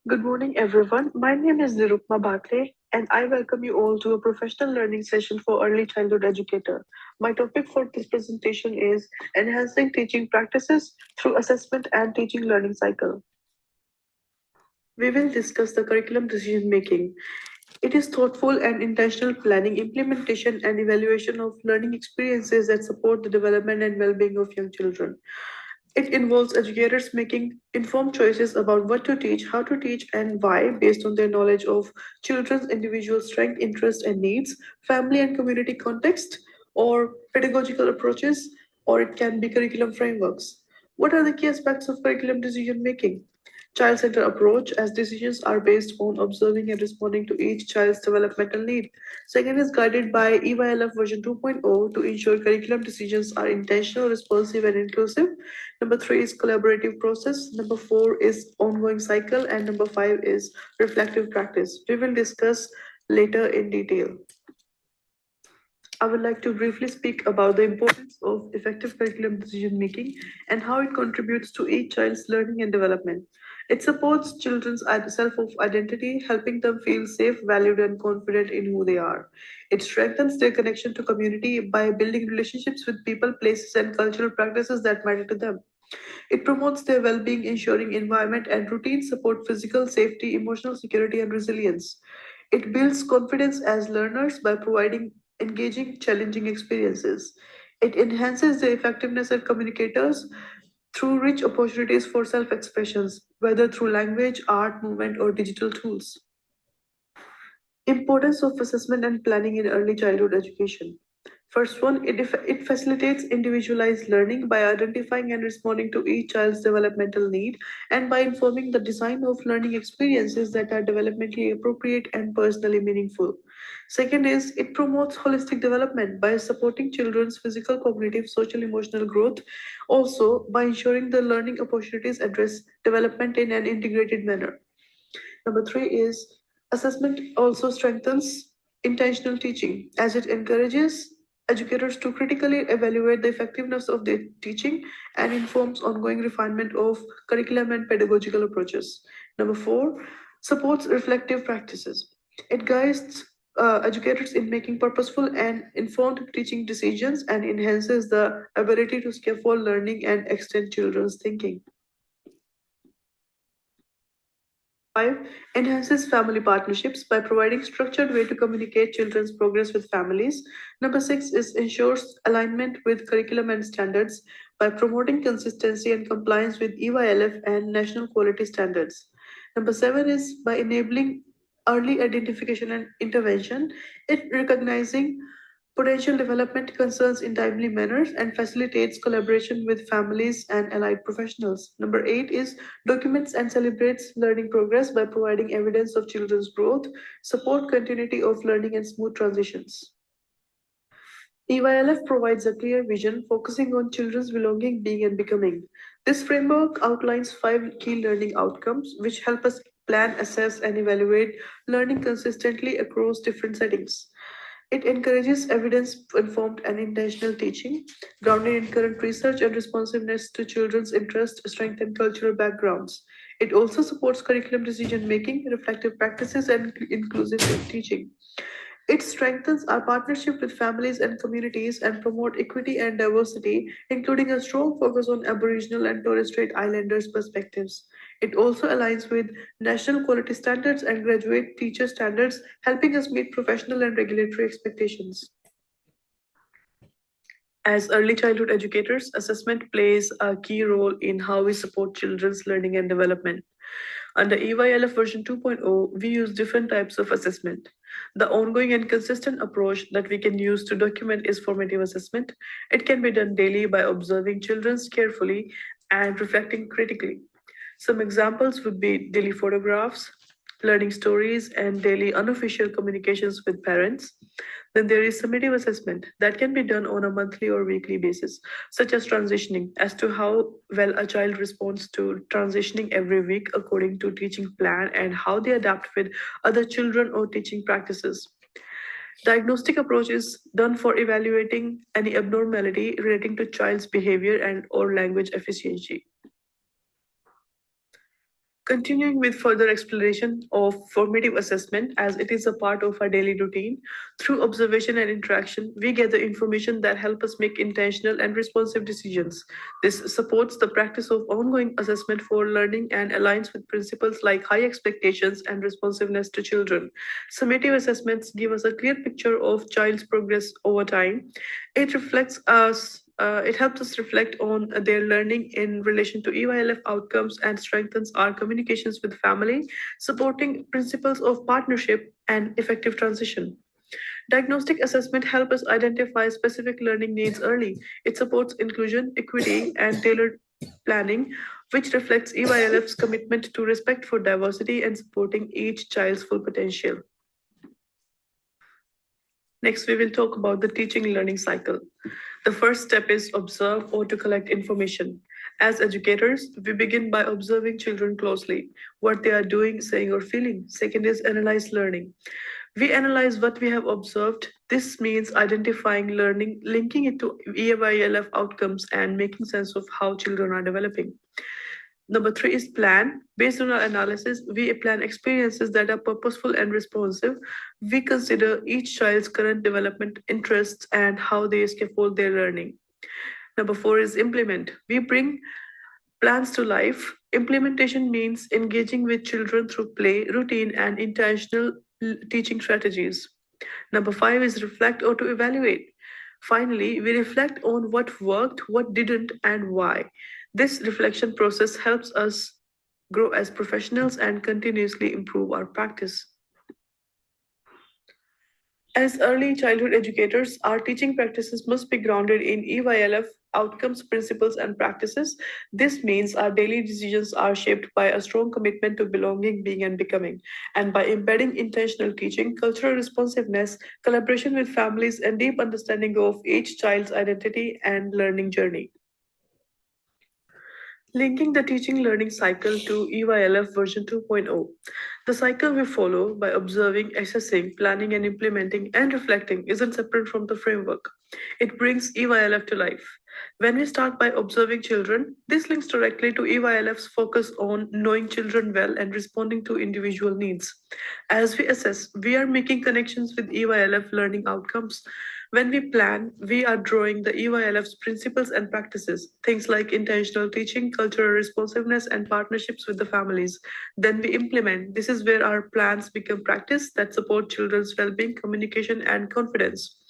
Good morning, everyone. My name is Nirupma Bhakle, and I welcome you all to a professional learning session for early childhood educator. My topic for this presentation is enhancing teaching practices through assessment and teaching learning cycle. We will discuss the curriculum decision making. It is thoughtful and intentional planning, implementation, and evaluation of learning experiences that support the development and well being of young children. It involves educators making informed choices about what to teach, how to teach, and why based on their knowledge of children's individual strength, interests, and needs, family and community context, or pedagogical approaches, or it can be curriculum frameworks. What are the key aspects of curriculum decision making? Child centered approach, as decisions are based on observing and responding to each child's developmental need. Second is guided by EYLF version 2.0 to ensure curriculum decisions are intentional, responsive, and inclusive. Number three is collaborative process. Number four is ongoing cycle. And number five is reflective practice. We will discuss later in detail. I would like to briefly speak about the importance of effective curriculum decision making and how it contributes to each child's learning and development. It supports children's self of identity, helping them feel safe, valued, and confident in who they are. It strengthens their connection to community by building relationships with people, places, and cultural practices that matter to them. It promotes their well being, ensuring environment and routines support physical safety, emotional security, and resilience. It builds confidence as learners by providing engaging, challenging experiences. It enhances the effectiveness of communicators through rich opportunities for self expressions, whether through language, art, movement, or digital tools. Importance of assessment and planning in early childhood education. First one, it facilitates individualized learning by identifying and responding to each child's developmental need and by informing the design of learning experiences that are developmentally appropriate and personally meaningful. Second is it promotes holistic development by supporting children's physical, cognitive, social, emotional growth, also by ensuring the learning opportunities address development in an integrated manner. Number three is assessment also strengthens intentional teaching as it encourages educators to critically evaluate the effectiveness of their teaching and informs ongoing refinement of curriculum and pedagogical approaches. Number four, supports reflective practices. It guides educators in making purposeful and informed teaching decisions and enhances the ability to scaffold learning and extend children's thinking. Five, enhances family partnerships by providing structured way to communicate children's progress with families. Number six is ensures alignment with curriculum and standards by promoting consistency and compliance with EYLF and national quality standards. Number seven is by enabling early identification and intervention, it recognizing potential development concerns in timely manners and facilitates collaboration with families and allied professionals. Number eight is documents and celebrates learning progress by providing evidence of children's growth, support continuity of learning and smooth transitions. EYLF provides a clear vision focusing on children's belonging, being, and becoming. This framework outlines five key learning outcomes which help us plan, assess, and evaluate learning consistently across different settings. It encourages evidence informed and intentional teaching, grounded in current research and responsiveness to children's interests, strength, and cultural backgrounds. It also supports curriculum decision making, reflective practices, and inclusive teaching. It strengthens our partnership with families and communities and promote equity and diversity, including a strong focus on Aboriginal and Torres Strait Islanders perspectives. It also aligns with national quality standards and graduate teacher standards, helping us meet professional and regulatory expectations. As early childhood educators, assessment plays a key role in how we support children's learning and development. Under EYLF version 2.0, we use different types of assessment. The ongoing and consistent approach that we can use to document is formative assessment. It can be done daily by observing children carefully and reflecting critically. Some examples would be daily photographs, learning stories, and daily unofficial communications with parents. Then there is summative assessment that can be done on a monthly or weekly basis, such as transitioning, as to how well a child responds to transitioning every week according to teaching plan and how they adapt with other children or teaching practices. Diagnostic approach is done for evaluating any abnormality relating to child's behavior and or language efficiency. Continuing with further exploration of formative assessment as it is a part of our daily routine, through observation and interaction, we gather information that help us make intentional and responsive decisions. This supports the practice of ongoing assessment for learning and aligns with principles like high expectations and responsiveness to children. Summative assessments give us a clear picture of child's progress over time. It helps us reflect on their learning in relation to EYLF outcomes and strengthens our communications with family, supporting principles of partnership and effective transition. Diagnostic assessment helps us identify specific learning needs early. It supports inclusion, equity, and tailored planning, which reflects EYLF's commitment to respect for diversity and supporting each child's full potential. Next, we will talk about the teaching learning cycle. The first step is observe or to collect information. As educators, we begin by observing children closely, what they are doing, saying, or feeling. Second is analyze learning. We analyze what we have observed. This means identifying learning, linking it to EYLF outcomes, and making sense of how children are developing. Number three is plan. Based on our analysis, we plan experiences that are purposeful and responsive. We consider each child's current development interests and how they scaffold their learning. Number four is implement. We bring plans to life. Implementation means engaging with children through play, routine, and intentional teaching strategies. Number five is reflect or to evaluate. Finally, we reflect on what worked, what didn't, and why. This reflection process helps us grow as professionals and continuously improve our practice. As early childhood educators, our teaching practices must be grounded in EYLF outcomes, principles, and practices. This means our daily decisions are shaped by a strong commitment to belonging, being, and becoming. And by embedding intentional teaching, cultural responsiveness, collaboration with families, and deep understanding of each child's identity and learning journey. Linking the teaching learning cycle to EYLF version 2.0. The cycle we follow by observing, assessing, planning, and implementing and reflecting isn't separate from the framework. It brings EYLF to life. When we start by observing children, this links directly to EYLF's focus on knowing children well and responding to individual needs. As we assess, we are making connections with EYLF learning outcomes. When we plan, we are drawing the EYLF's principles and practices, things like intentional teaching, cultural responsiveness, and partnerships with the families. Then we implement. This is where our plans become practice that support children's well-being, communication, and confidence.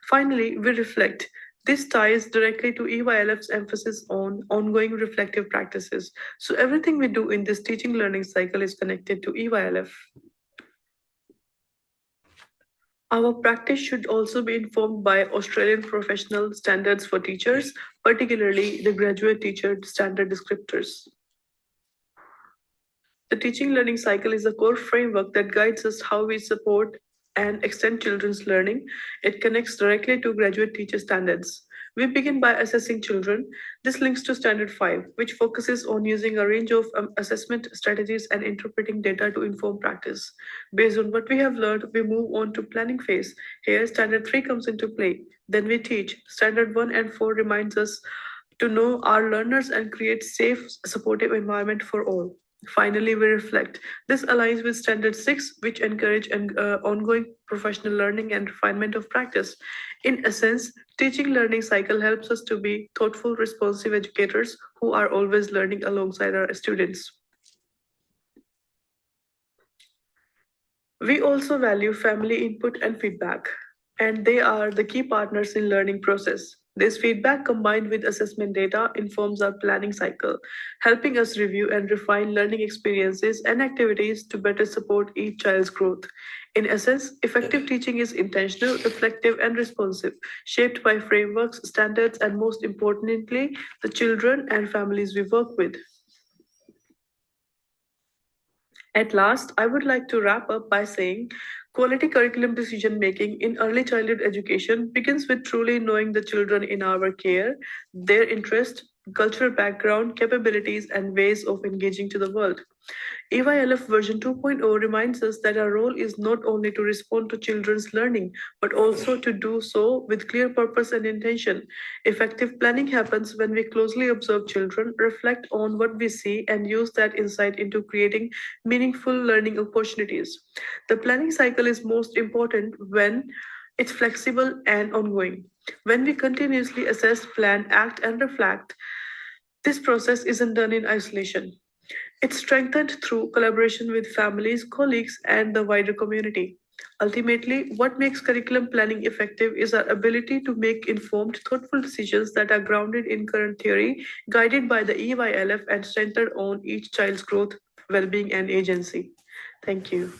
Finally, we reflect. This ties directly to EYLF's emphasis on ongoing reflective practices. So everything we do in this teaching learning cycle is connected to EYLF. Our practice should also be informed by Australian professional standards for teachers, particularly the graduate teacher standard descriptors. The teaching learning cycle is a core framework that guides us how we support and extend children's learning. It connects directly to graduate teacher standards. We begin by assessing children. This links to Standard 5, which focuses on using a range of assessment strategies and interpreting data to inform practice. Based on what we have learned, we move on to planning phase. Here, Standard 3 comes into play. Then we teach. Standard 1 and 4 reminds us to know our learners and create safe, supportive environment for all. Finally, we reflect. This aligns with Standard 6, which encourage ongoing professional learning and refinement of practice. In essence, teaching learning cycle helps us to be thoughtful, responsive educators who are always learning alongside our students. We also value family input and feedback, and they are the key partners in learning process. This feedback combined with assessment data informs our planning cycle, helping us review and refine learning experiences and activities to better support each child's growth. In essence, effective teaching is intentional, reflective, and responsive, shaped by frameworks, standards, and most importantly, the children and families we work with. At last, I would like to wrap up by saying quality curriculum decision making in early childhood education begins with truly knowing the children in our care, their interest, cultural background, capabilities, and ways of engaging to the world. EYLF version 2.0 reminds us that our role is not only to respond to children's learning, but also to do so with clear purpose and intention. Effective planning happens when we closely observe children, reflect on what we see, and use that insight into creating meaningful learning opportunities. The planning cycle is most important when it's flexible and ongoing. When we continuously assess, plan, act, and reflect, this process isn't done in isolation. It's strengthened through collaboration with families, colleagues, and the wider community. Ultimately, what makes curriculum planning effective is our ability to make informed, thoughtful decisions that are grounded in current theory, guided by the EYLF, and centered on each child's growth, well being, and agency. Thank you.